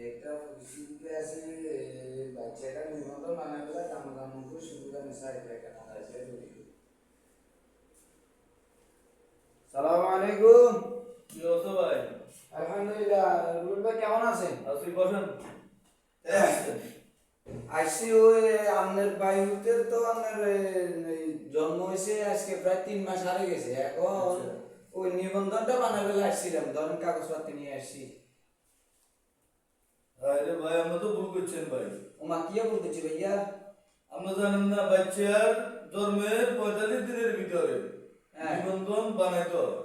একটা পরিস্থিতিতে আছে বাচ্চাটা নিমন্ত্রণ বানাবেলা কামকামকে সুবিধা মিশাই একটা কথা আছে সালাম আলাইকুম। কি অবস্থা ভাই? আলহামদুলিল্লাহ। রুবেল ভাই কেমন আছেন? আপনি বসেন। আইসি ওই আপনার বাইহুতে তো আপনার জন্ম হয়েছে আজকে প্রায় 3 মাস হারে গেছে। এখন ওই নিবন্ধনটা বানাবেলা আসছিলাম, ধরেন কাগজপত্র নিয়ে আসছি। আরে ভাই, আমরা তো ভুল করছেন ভাই। ওমা কি বলতেছি ভাইয়া? আমরা জানেন না, বাচ্চার জন্মের 45 দিনের ভিতরে নিবন্ধন বানাইতে হয়।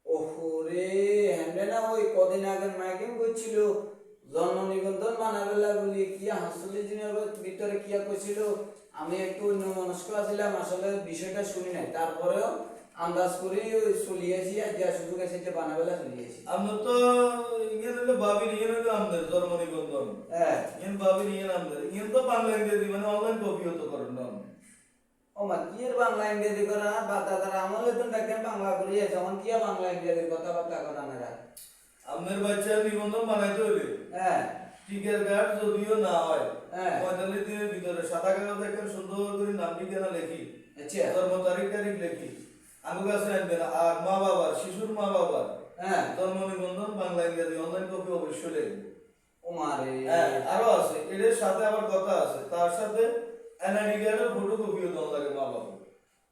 ওহরে হ্যান্ডে না ওই কদিন আগের মাইকিং করছিল জন্ম নিবন্ধন বানাবেলা বলি কি 48 দিনের ভিতরে কিয়া কইছিল। আমি একটু অন্যমনস্ক আছিলাম, আসলে বিষয়টা শুনি নাই, তারপরেও আন্দাজ করি চলিয়েছি আর যা সুযোগ আছে যে বানাবেলা চলিয়েছি। আমরা তো ইয়ে হলো ভাবি নিয়ে হলো আমাদের জন্ম নিবন্ধন। ইয়ে ভাবি নিয়ে আমাদের ইয়ে তো বাংলা ইংরেজি মানে অনলাইন কপি হতো করেন না। ও মা কি এর বাংলা ইংরেজি করা বাতাদার আমলে তো দেখেন বাংলা করিয়ে যেমন কি বাংলা ইংরেজির কথাবার্তা করা না। আপনার বাচ্চার নিবন্ধন বানাইতে হইলে টিকের কার্ড যদিও না হয় 45 দিনের ভিতরে সাদা কাগজ দেখেন সুন্দর করে নাম ঠিকানা লেখি, জন্ম তারিখ লেখি আমার কাছে আনবেন। আর মা বাবার, শিশুর মা বাবার জন্ম নিবন্ধন বাংলা ইংরেজি অনলাইন কপি অবশ্যই লিখবে। আরো আছে, এর সাথে আবার কথা আছে, তার সাথে এনআইডি কার্ডের ফটোকপিও দেওয়া লাগে মা বাবা।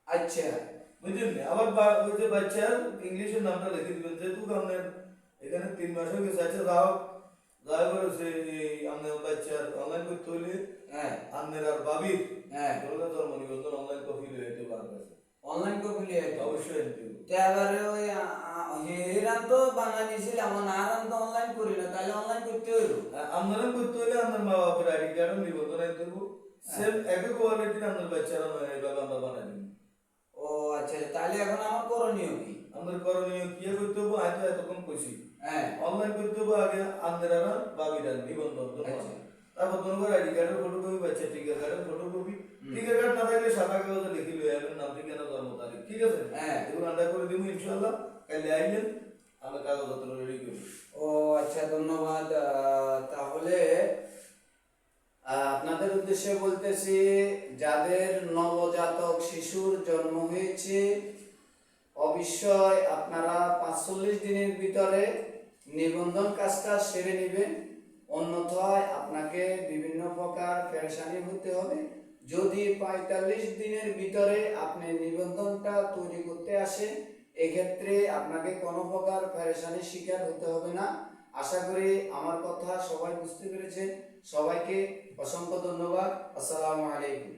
আচ্ছা বুঝলেন? আবার ওই যে বাচ্চার ইংলিশের নামটা লিখে দিবেন, যেহেতু আপনার এখানে 3 মাস হয়ে গেছে। আচ্ছা যাও যাই করেছে আপনার বাচ্চার অনলাইন করতে হইলে আপনার আর বাবির জন্ম নিবন্ধন অনলাইন কপি লিখতে পারবে। অনলাইন কপি লিয়ে অবশ্যই তারপরে ওই হেরান তো বাংলা নিয়েছিল আমার নারান তো অনলাইন করি না, তাহলে অনলাইন করতে হইল। আপনারা করতে হইলে আপনার মা বাবার আইডি কার্ড নিবন্ধন আনতে হবে, সেম একই কোয়ালিটির আপনার বাচ্চারা এইভাবে আমরা বানাই দিন। ও আচ্ছা, তাহলে এখন আমার করণীয় কি? আমাদের করণীয় কি করতে হবে? আজ এতক্ষণ কইছি অনলাইন করতে হবে আগে আপনারা বাবিরা নিবন্ধন, তারপর তোমার আইডি কার্ডের ফটোকপি, বাচ্চা টিকার কার্ডের ফটোকপি। টিকার কার্ড না থাকলে সাদা কাগজে লিখে লই আসবেন নাম ঠিকানা জন্ম তারিখ, ঠিক আছে? এগুলো আন্ডা করে দিব ইনশাআল্লাহ। কালকে আইলেন আমরা কাগজপত্র রেডি করি। ও আচ্ছা, ধন্যবাদ। তাহলে আপনাদের উদ্দেশ্যে বলতেছি, যাদের নবজাতক শিশুর জন্ম হয়েছে অবশ্যই আপনারা 45 দিনের ভিতরে নিবন্ধন কাজটা সেরে নেবেন, অন্যথায় আপনাকে বিভিন্ন প্রকার পেরেশানি হতে হবে। যদি 45 দিনের ভিতরে আপনি নিবন্ধনটা তৈরি করতে আসেন, এক্ষেত্রে আপনাকে কোনো প্রকার পেরেশানির শিকার হতে হবে না। আশা করি আমার কথা সবাই বুঝতে পেরেছেন। সবাইকে অসংখ্য ধন্যবাদ। আসসালামু আলাইকুম।